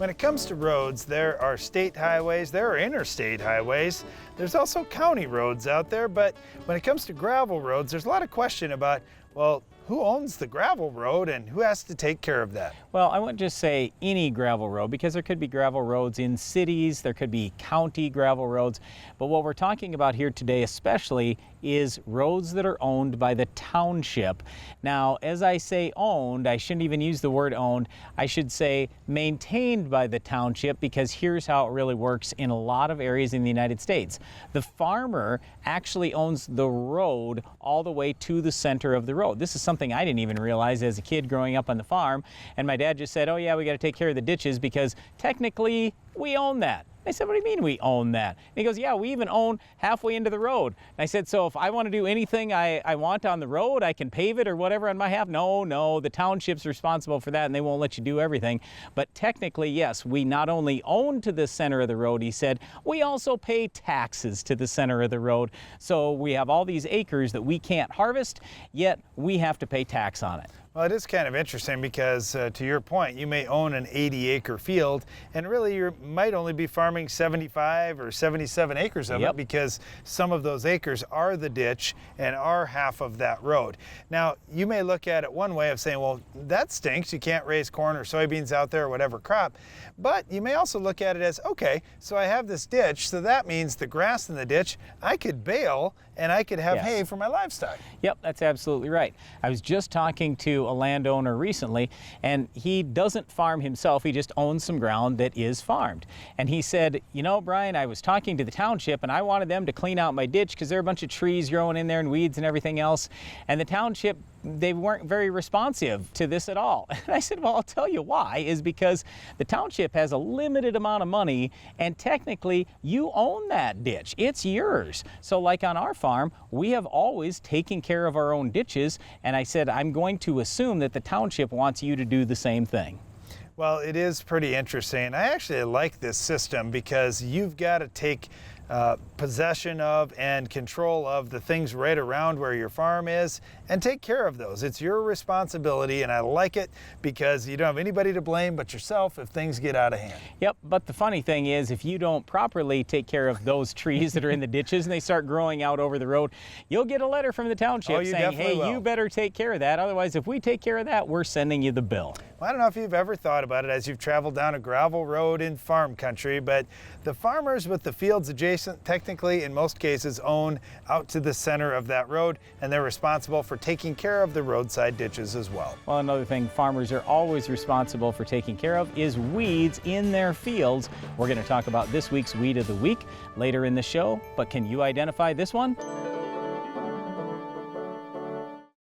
When it comes to roads, there are state highways, there are interstate highways. There's also county roads out there, but when it comes to gravel roads, there's a lot of question about, well, who owns the gravel road and who has to take care of that? Well, I wouldn't just say any gravel road, because there could be gravel roads in cities, there could be county gravel roads, but what we're talking about here today especially is roads that are owned by the township. Now, as I say owned, I shouldn't even use the word owned, I should say maintained by the township, because here's how it really works in a lot of areas in the United States. The farmer actually owns the road all the way to the center of the road. This is something I didn't even realize as a kid growing up on the farm, and my dad just said, oh yeah, we got to take care of the ditches because technically we own that. I said, what do you mean we own that? And he goes, yeah, we even own halfway into the road. And I said, so if I want to do anything I want on the road, I can pave it or whatever on my half? No, the township's responsible for that and they won't let you do everything. But technically, yes, we not only own to the center of the road, he said, we also pay taxes to the center of the road. So we have all these acres that we can't harvest, yet we have to pay tax on it. Well, it is kind of interesting because, to your point, you may own an 80-acre field, and really you might only be farming 75 or 77 acres of it, because some of those acres are the ditch and are half of that road. Now, you may look at it one way of saying, well, that stinks. You can't raise corn or soybeans out there or whatever crop. But you may also look at it as, okay, so I have this ditch, so that means the grass in the ditch, I could bale and I could have hay for my livestock. Yep, that's absolutely right. I was just talking to a landowner recently, and he doesn't farm himself, he just owns some ground that is farmed. And he said, you know, Brian, I was talking to the township and I wanted them to clean out my ditch because there are a bunch of trees growing in there and weeds and everything else. And the township, they weren't very responsive to this at all. And I said, well, I'll tell you why, is because the township has a limited amount of money and technically you own that ditch. It's yours. So like on our farm, we have always taken care of our own ditches, and I said, I'm going to assume that the township wants you to do the same thing. Well, it is pretty interesting. I actually like this system because you've got to take possession of and control of the things right around where your farm is and take care of those. It's your responsibility, and I like it because you don't have anybody to blame but yourself if things get out of hand. Yep, but the funny thing is, if you don't properly take care of those trees that are in the ditches and they start growing out over the road, you'll get a letter from the township saying, hey, you better take care of that. Otherwise, if we take care of that, we're sending you the bill. Well, I don't know if you've ever thought about it as you've traveled down a gravel road in farm country, but the farmers with the fields adjacent technically in most cases own out to the center of that road, and they're responsible for taking care of the roadside ditches as well. Well, another thing farmers are always responsible for taking care of is weeds in their fields. We're going to talk about this week's Weed of the Week later in the show, but can you identify this one?